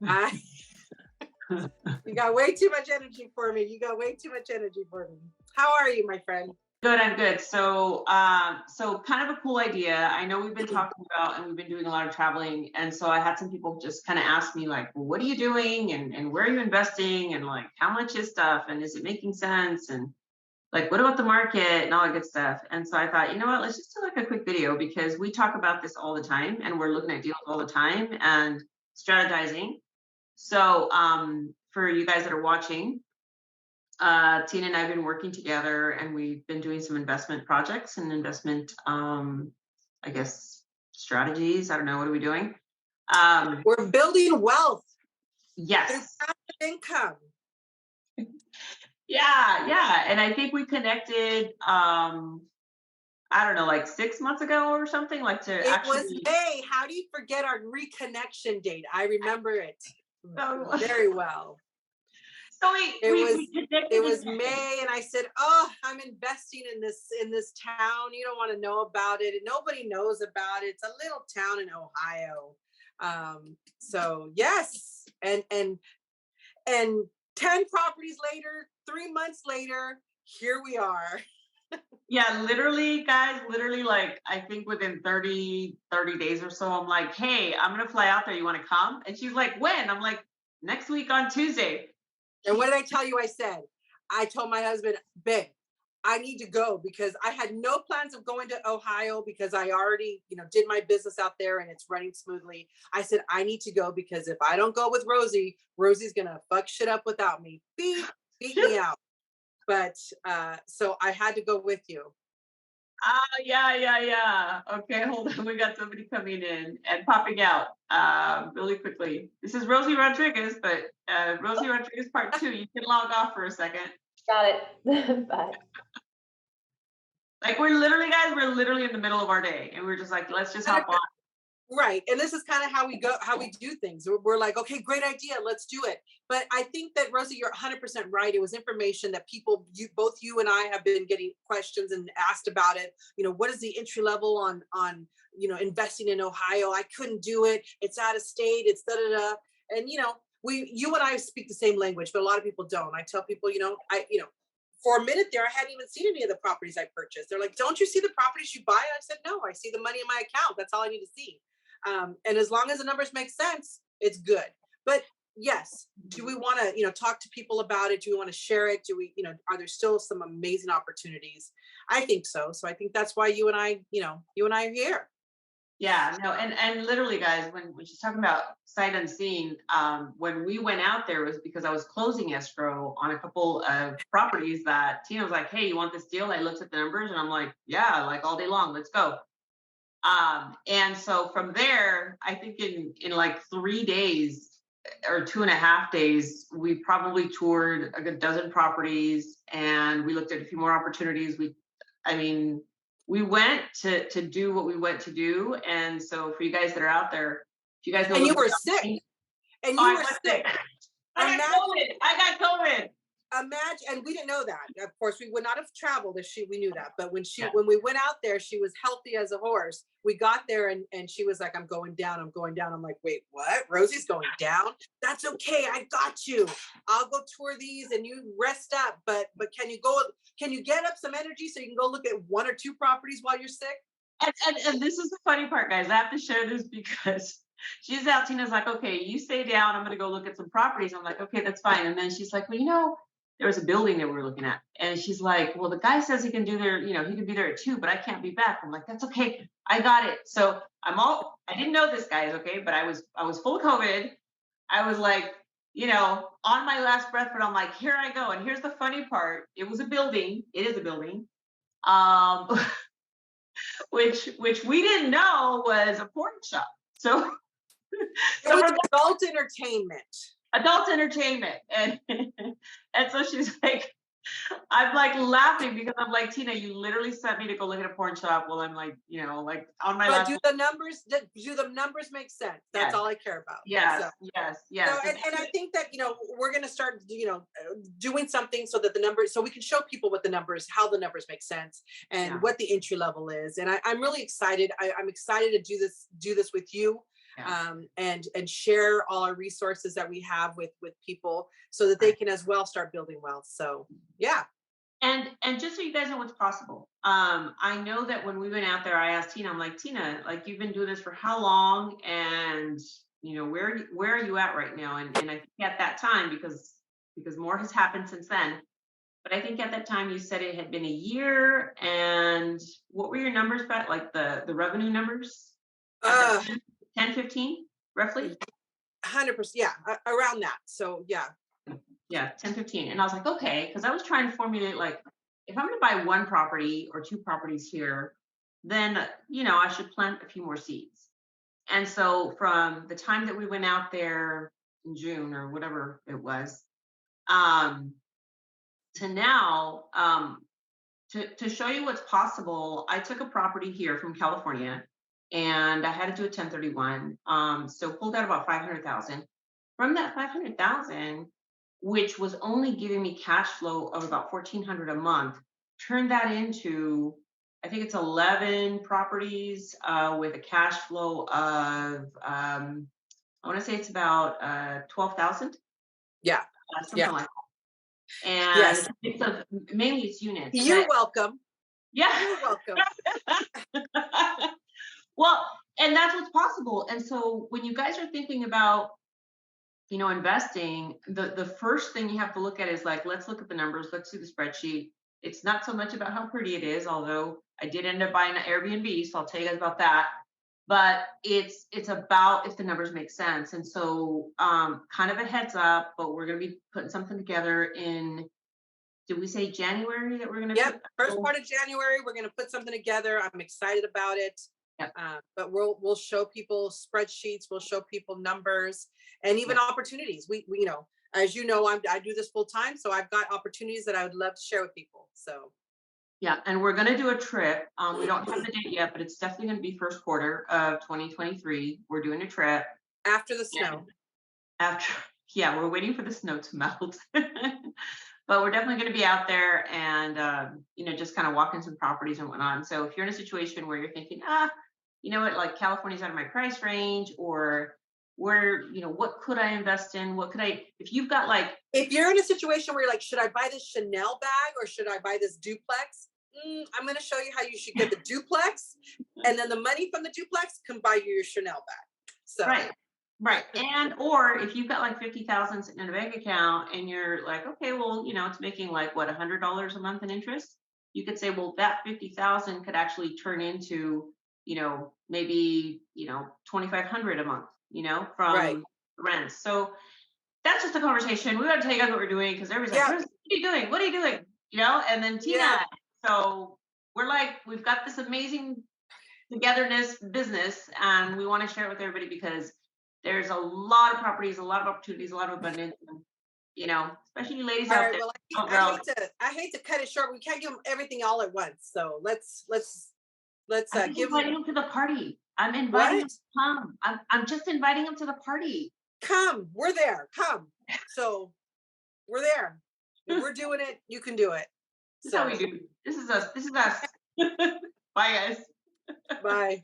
I, you got way too much energy for me. You got way too much energy for me. How are you, my friend? Good, I'm good. So kind of a cool idea. I know we've been talking about and we've been doing a lot of traveling, and so I had some people just kind of ask me like, well, what are you doing, and where are you investing, and like how much is stuff, and is it making sense, and like what about the market and all that good stuff. And so I thought, you know what, let's just do like a quick video because we talk about this all the time, and we're looking at deals all the time and strategizing. So for you guys that are watching, Tina and I have been working together, and we've been doing some investment projects and investment, I guess, strategies. I don't know. What are we doing? We're building wealth through Yes. passive income. Yeah. And I think we connected, I don't know, like 6 months ago or something, like to It was actually. May. How do you forget our reconnection date? I remember it So, very well. so It was we connected. it was May, and I said, "Oh, I'm investing in this town. You don't want to know about it, and nobody knows about it. It's a little town in Ohio." So yes, and 10 properties later, 3 months later, here we are. Yeah, literally, guys, literally, like, I think within 30 days or so, I'm like, hey, I'm going to fly out there. You want to come? And she's like, when? I'm like, next week on Tuesday. And what did I tell you? I told my husband, babe, I need to go because I had no plans of going to Ohio because I already, did my business out there and it's running smoothly. I said, I need to go because if I don't go with Rosie, Rosie's going to fuck shit up without me. Beat me out. But so I had to go with you. Yeah. Okay, hold on. We got somebody coming in and popping out really quickly. This is Rosie Rodriguez, but Rosie Rodriguez part 2. You can log off for a second. Got it. Bye. Like, we're literally in the middle of our day, and we're just like, let's just hop on. Right. And this is kind of how we do things. We're like, okay, great idea. Let's do it. But I think that, Rosie, you're 100% right. It was information that both you and I have been getting questions and asked about it. What is the entry level on investing in Ohio? I couldn't do it. It's out of state. It's da da da. And, you and I speak the same language, but a lot of people don't. I tell people, for a minute there, I hadn't even seen any of the properties I purchased. They're like, don't you see the properties you buy? I said, no, I see the money in my account. That's all I need to see. And as long as the numbers make sense, it's good. But yes, do we want to, talk to people about it? Do we want to share it? Do we, are there still some amazing opportunities? I think so. So I think that's why you and I are here. Yeah, no, and literally, guys, when she's talking about sight unseen, when we went out there, it was because I was closing escrow on a couple of properties that Tina was like, hey, you want this deal? I looked at the numbers and I'm like, yeah, like all day long, let's go. And so from there, I think in like 3 days or 2.5 days, we probably toured a good dozen properties, and we looked at a few more opportunities. We went to do what we went to do. And so for you guys that are out there, if you guys know, and you were sick, and you were sick. I got COVID. Imagine, and we didn't know that. Of course, we would not have traveled if we knew that. But when we went out there, she was healthy as a horse. We got there and she was like, I'm going down. I'm like, wait, what? Rosie's going down? That's okay. I got you. I'll go tour these and you rest up. But can you get up some energy so you can go look at 1 or 2 properties while you're sick? And this is the funny part, guys. I have to share this because she's out. Tina's like, okay, you stay down. I'm going to go look at some properties. I'm like, okay, that's fine. And then she's like, well, there was a building that we were looking at. And she's like, well, the guy says he can do there, he can be there at 2, but I can't be back. I'm like, that's okay. I got it. So I didn't know this, guys. Okay. But I was full of COVID. I was like, on my last breath, but I'm like, here I go. And here's the funny part. It was a building. It is a building. Which we didn't know was a porn shop. So it was adult entertainment. And so she's like, I'm like laughing because I'm like, Tina, you literally sent me to go look at a porn shop. Well, I'm like, like on my lap. Do the numbers make sense? That's all I care about. Yes. So, and I think that, we're going to start, doing something so that the numbers, so we can show people how the numbers make sense and what the entry level is. And I'm really excited. I'm excited to do this with you. Yeah. and share all our resources that we have with people so that they Right. can as well start building wealth. So yeah. And just so you guys know what's possible, I know that when we went out there, I asked Tina, I'm like, Tina, like you've been doing this for how long, and where are you at right now? And I think at that time, because more has happened since then, but I think at that time you said it had been a year, and what were your numbers back, like the revenue numbers at that uh time? 10, 15, roughly? 100%, yeah, around that. So yeah. Yeah, 10, 15. And I was like, okay, because I was trying to formulate like, if I'm going to buy one property or two properties here, then, I should plant a few more seeds. And so from the time that we went out there in June or whatever it was, um, to now, to show you what's possible, I took a property here from California and I had to do a 1031. So pulled out about 500,000. From that 500,000, which was only giving me cash flow of about 1,400 a month, turned that into, I think it's 11 properties with a cash flow of, I want to say it's about 12,000, Yeah. something Yeah. like that. And Yes. mainly it's units, You're but welcome. yeah. You're welcome. Well, and that's what's possible. And so when you guys are thinking about, investing, the first thing you have to look at is like, let's look at the numbers, let's see the spreadsheet. It's not so much about how pretty it is, although I did end up buying an Airbnb, so I'll tell you guys about that. But it's about if the numbers make sense. And so kind of a heads up, but we're gonna be putting something together in, did we say January that we're gonna Yep. First oh, part of January, we're going to put something together. I'm excited about it. yep. But we'll show people spreadsheets, we'll show people numbers, and even Yep. opportunities. We as you know, I do this full time, so I've got opportunities that I would love to share with people. So Yeah, and we're gonna do a trip. We don't have the date yet, but it's definitely gonna be first quarter of 2023. We're doing a trip. after the And snow. after, yeah, we're waiting for the snow to melt. But we're definitely gonna be out there and just kind of walking some properties and whatnot. So if you're in a situation where you're thinking, you know what, like California's out of my price range, or what could I invest in? What could I, if you've got like, If you're in a situation where you're like, should I buy this Chanel bag or should I buy this duplex? I'm going to show you how you should get the duplex, and then the money from the duplex can buy you your Chanel bag. So right. Right. And or if you've got like 50,000 sitting in a bank account and you're like, okay, well, it's making like what, $100 a month in interest, you could say, well, that 50,000 could actually turn into, maybe, 2,500 a month, right. from rent. So that's just a conversation. We got to tell you guys what we're doing, because everybody's like, Yeah. "What are you doing? What are you doing?" And then Yeah. Tina. So we're like, we've got this amazing togetherness business, and we want to share it with everybody because there's a lot of properties, a lot of opportunities, a lot of abundance, and, especially you ladies All out right. there. Well, Oh, I girl, hate to cut it short. We can't give them everything all at once. So let's I'm just give them inviting them to the party. I'm inviting them what? to come. I'm just inviting them to the party. Come. We're there. Come. So we're there. If we're doing it, you can do it. This is how So we do. This is us. This is us. Bye, guys. bye.